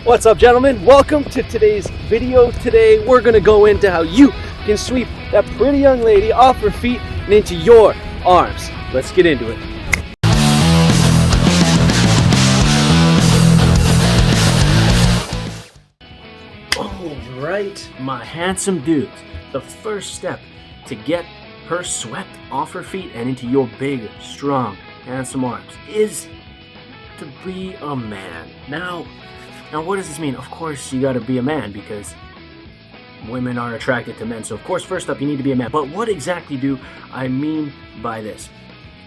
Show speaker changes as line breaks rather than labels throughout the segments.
What's up, gentlemen? Welcome to today's video. Today we're gonna go into how you can sweep that pretty young lady off her feet and into your arms. Let's get into it. Alright, my handsome dudes, the first step to get her swept off her feet and into your big, strong, handsome arms is to be a man. Now what does this mean? Of course you gotta be a man because women are attracted to men. So of course, first up, you need to be a man. But what exactly do I mean by this?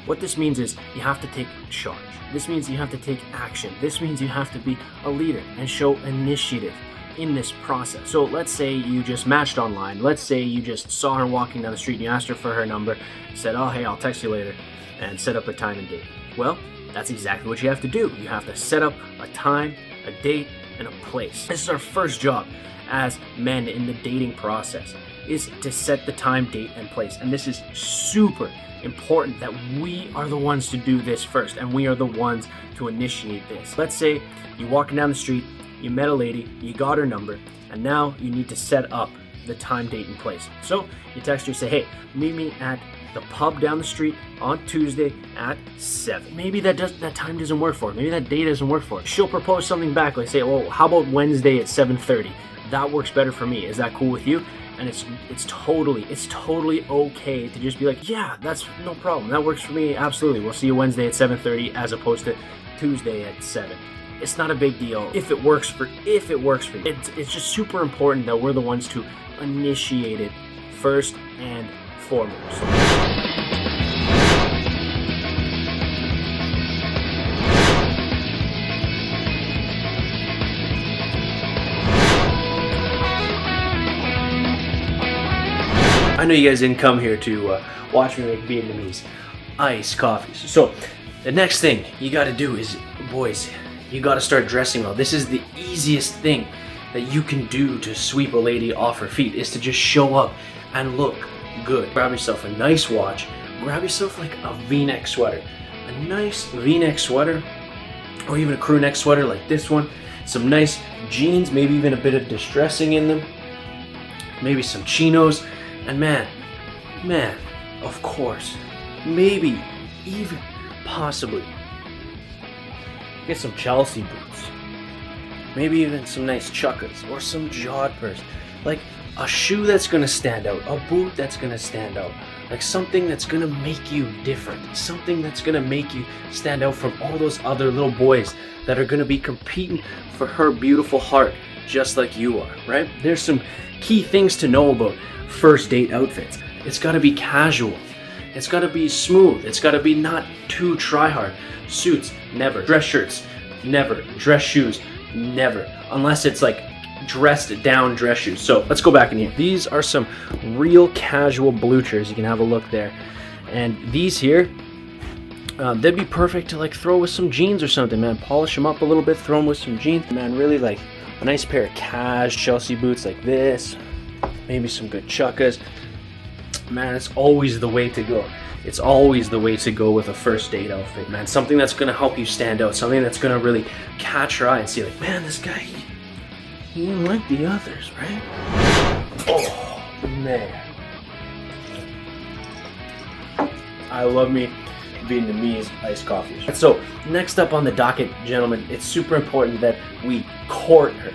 What this means is you have to take charge. This means you have to take action. This means you have to be a leader and show initiative in this process. So let's say you just matched online. Let's say you just saw her walking down the street and you asked her for her number, said, oh, hey, I'll text you later, and set up a time and date. Well, that's exactly what you have to do. You have to set up a time, a date, and a place. This is our first job as men in the dating process, is to set the time, date, and place. And this is super important that we are the ones to do this first, and we are the ones to initiate this. Let's say you're walking down the street, you met a lady, you got her number, and now you need to set up the time, date, and place. So you text her, say, hey, meet me at the pub down the street on Tuesday at 7. Maybe that time doesn't work for her. Maybe that day doesn't work for her. She'll propose something back, like say, well, how about Wednesday at 7:30? That works better for me. Is that cool with you? And it's totally okay to just be like, yeah, that's no problem. That works for me. Absolutely. We'll see you Wednesday at 7:30 as opposed to Tuesday at 7. It's not a big deal if it works for you. It's just super important that we're the ones to initiate it first and foremost. I know you guys didn't come here to watch me make Vietnamese iced coffees. So the next thing you got to do is, boys, you got to start dressing well. This is the easiest thing that you can do to sweep a lady off her feet, is to just show up and look good. Grab yourself a nice watch. Grab yourself like a V-neck sweater. A nice V-neck sweater, or even a crew neck sweater like this one. Some nice jeans, maybe even a bit of distressing in them. Maybe some chinos. And man, of course, maybe even possibly get some Chelsea boots. Maybe even some nice chukkas or some jodhpurs. Like a shoe that's gonna stand out, a boot that's gonna stand out, like something that's gonna make you different, something that's gonna make you stand out from all those other little boys that are gonna be competing for her beautiful heart just like you are, right? There's some key things to know about first date outfits. It's gotta be casual. It's gotta be smooth. It's gotta be not too try hard. Suits, never. Dress shirts, never. Dress shoes, never. Unless it's like dressed down dress shoes. So let's go back in here. These are some real casual Bluchers. You can have a look there. And these here, they'd be perfect to like throw with some jeans or something, man. Polish them up a little bit, throw them with some jeans. Man, really like a nice pair of cash Chelsea boots like this. Maybe some good chukkas. Man, it's always the way to go. It's always the way to go with a first date outfit, man. Something that's gonna help you stand out. Something that's gonna really catch your eye and see like, man, this guy, he didn't like the others, right? Oh, man. I love me Vietnamese iced coffees. So, next up on the docket, gentlemen, it's super important that we court her.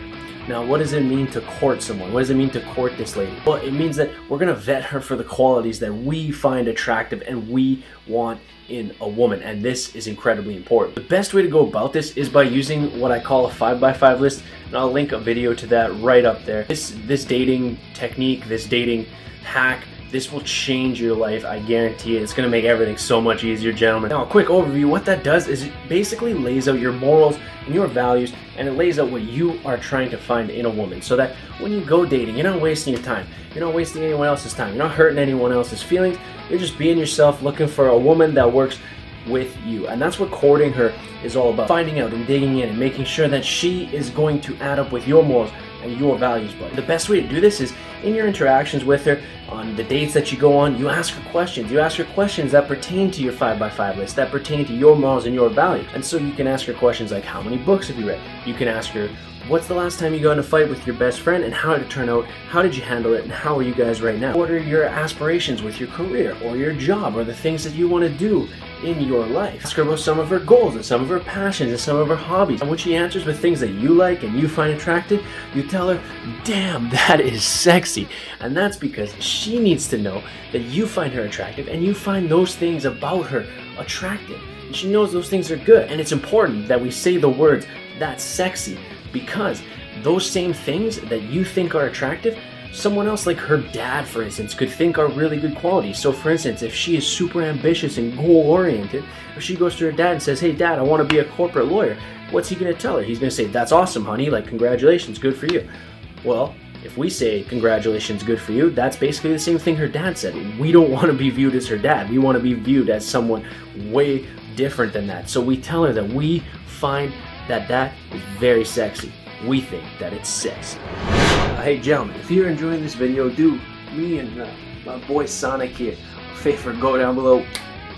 Now, what does it mean to court someone? What does it mean to court this lady? Well, it means that we're gonna vet her for the qualities that we find attractive and we want in a woman, and this is incredibly important. The best way to go about this is by using what I call a 5x5 list, and I'll link a video to that right up there. This dating technique, this dating hack, this will change your life, I guarantee it. It's gonna make everything so much easier, gentlemen. Now, a quick overview. What that does is it basically lays out your morals and your values, and it lays out what you are trying to find in a woman, so that when you go dating, you're not wasting your time. You're not wasting anyone else's time. You're not hurting anyone else's feelings. You're just being yourself, looking for a woman that works with you. And that's what courting her is all about. Finding out and digging in and making sure that she is going to add up with your morals and your values, buddy. The best way to do this is in your interactions with her, on the dates that you go on, you ask her questions. You ask her questions that pertain to your 5x5 list, that pertain to your morals and your values. And so you can ask her questions like, how many books have you read? You can ask her, what's the last time you got in a fight with your best friend and how did it turn out? How did you handle it and how are you guys right now? What are your aspirations with your career or your job or the things that you want to do in your life? Ask her about some of her goals and some of her passions and some of her hobbies. And when she answers with things that you like and you find attractive, you tell her, damn, that is sexy. And that's because she needs to know that you find her attractive and you find those things about her attractive. And she knows those things are good. And it's important that we say the words, that's sexy, because those same things that you think are attractive, someone else like her dad, for instance, could think are really good qualities. So for instance, if she is super ambitious and goal-oriented, if she goes to her dad and says, hey dad, I want to be a corporate lawyer, what's he going to tell her? He's going to say, that's awesome, honey, like congratulations, good for you. Well, if we say congratulations, good for you, that's basically the same thing her dad said. We don't want to be viewed as her dad. We want to be viewed as someone way different than that. So we tell her that we find that that is very sexy. We think that it's sexy. Hey gentlemen, if you're enjoying this video, do me and my boy Sonic here a favor, go down below,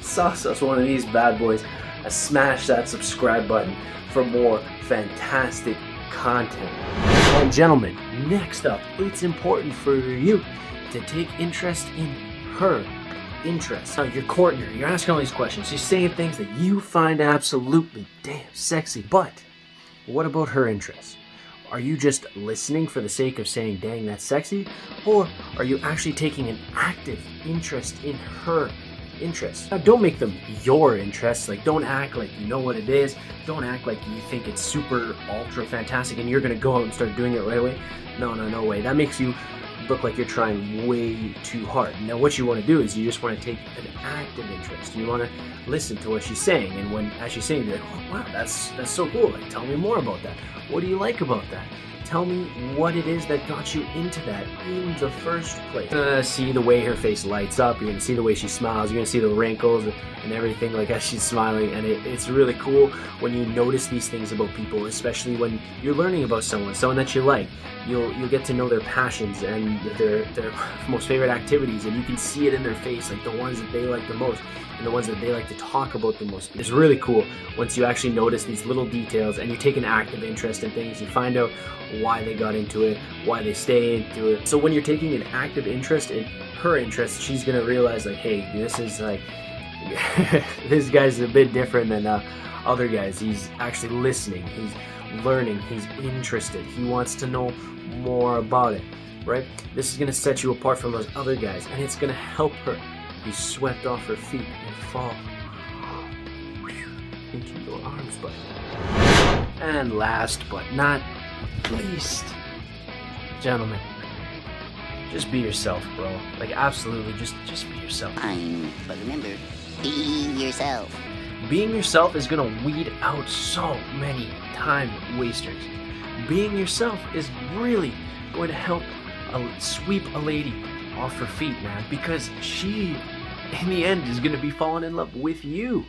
sauce us one of these bad boys, and smash that subscribe button for more fantastic content. And gentlemen, next up, it's important for you to take interest in her interests. Now you're courting her, you're asking all these questions, she's saying things that you find absolutely damn sexy, but what about her interests? Are you just listening for the sake of saying, dang, that's sexy? Or are you actually taking an active interest in her interests? Now, don't make them your interests. Like, don't act like you know what it is. Don't act like you think it's super ultra fantastic and you're going to go out and start doing it right away. No way. That makes you look like you're trying way too hard. Now, what you want to do is you just want to take an active interest. You want to listen to what she's saying, and when as she's saying, you're like, oh wow, that's so cool. Like, tell me more about that. What do you like about that? Tell me what it is that got you into that in the first place. You're gonna see the way her face lights up. You're gonna see the way she smiles. You're gonna see the wrinkles and everything, like as she's smiling. And it's really cool when you notice these things about people, especially when you're learning about someone that you like. You'll get to know their passions and their most favorite activities, and you can see it in their face, like the ones that they like the most and the ones that they like to talk about the most. It's really cool once you actually notice these little details and you take an active interest in things. You find out why they got into it, why they stay into it. So when you're taking an active interest in her interest, she's gonna realize, like, hey, this is like this guy's a bit different than other guys. He's actually listening, he's learning, he's interested, he wants to know more about it, right? This is gonna set you apart from those other guys, and it's gonna help her be swept off her feet and fall into your arms, buddy. And last but not least, gentlemen, just be yourself, bro. Like, absolutely, just be yourself.
Fine, but remember, be yourself.
Being yourself is gonna weed out so many time wasters. Being yourself is really going to help sweep a lady off her feet, man, because she, in the end, is gonna be falling in love with you,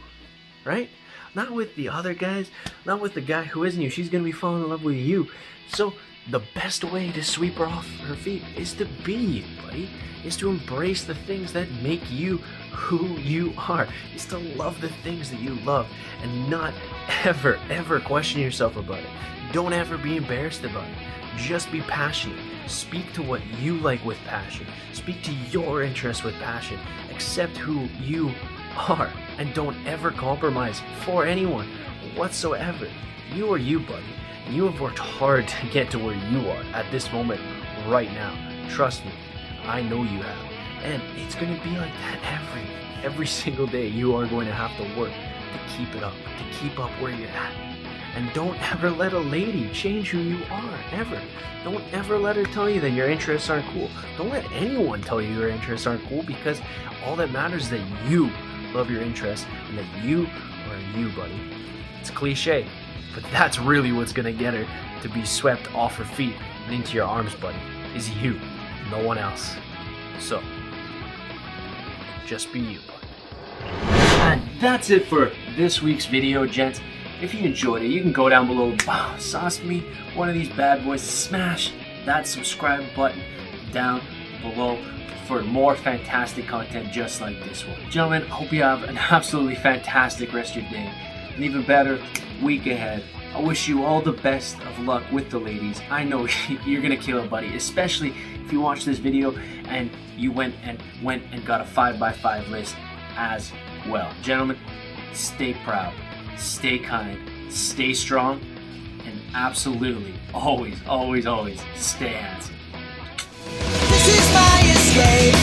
right? Not with the other guys, not with the guy who isn't you. She's gonna be falling in love with you. So the best way to sweep her off her feet is to be you, buddy. Is to embrace the things that make you who you are. Is to love the things that you love and not ever question yourself about it. Don't ever be embarrassed about it. Just be passionate. Speak to what you like with passion. Speak to your interests with passion. Accept who you are and don't ever compromise for anyone whatsoever. You are you, buddy. You have worked hard to get to where you are at this moment right now. Trust me, I know you have. And it's going to be like that every single day. You are going to have to work to keep it up, to keep up where you're at. And don't ever let a lady change who you are, ever. Don't ever let her tell you that your interests aren't cool. Don't let anyone tell you your interests aren't cool, because all that matters is that you love your interests and that you are you, buddy. It's cliche, but that's really what's gonna get her to be swept off her feet and into your arms, buddy, is you, no one else. So, just be you, buddy. And that's it for this week's video, gents. If you enjoyed it, you can go down below, sauce me one of these bad boys, smash that subscribe button down below for more fantastic content just like this one. Gentlemen, I hope you have an absolutely fantastic rest of your day. An even better week ahead. I wish you all the best of luck with the ladies. I know you're gonna kill it, buddy, especially if you watch this video and you went and got a 5x5 list as well. Gentlemen, stay proud, stay kind, stay strong, and absolutely always, always, always stay handsome.
This is my escape.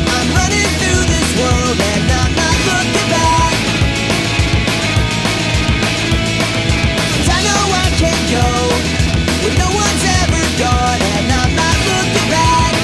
I'm running through this world and not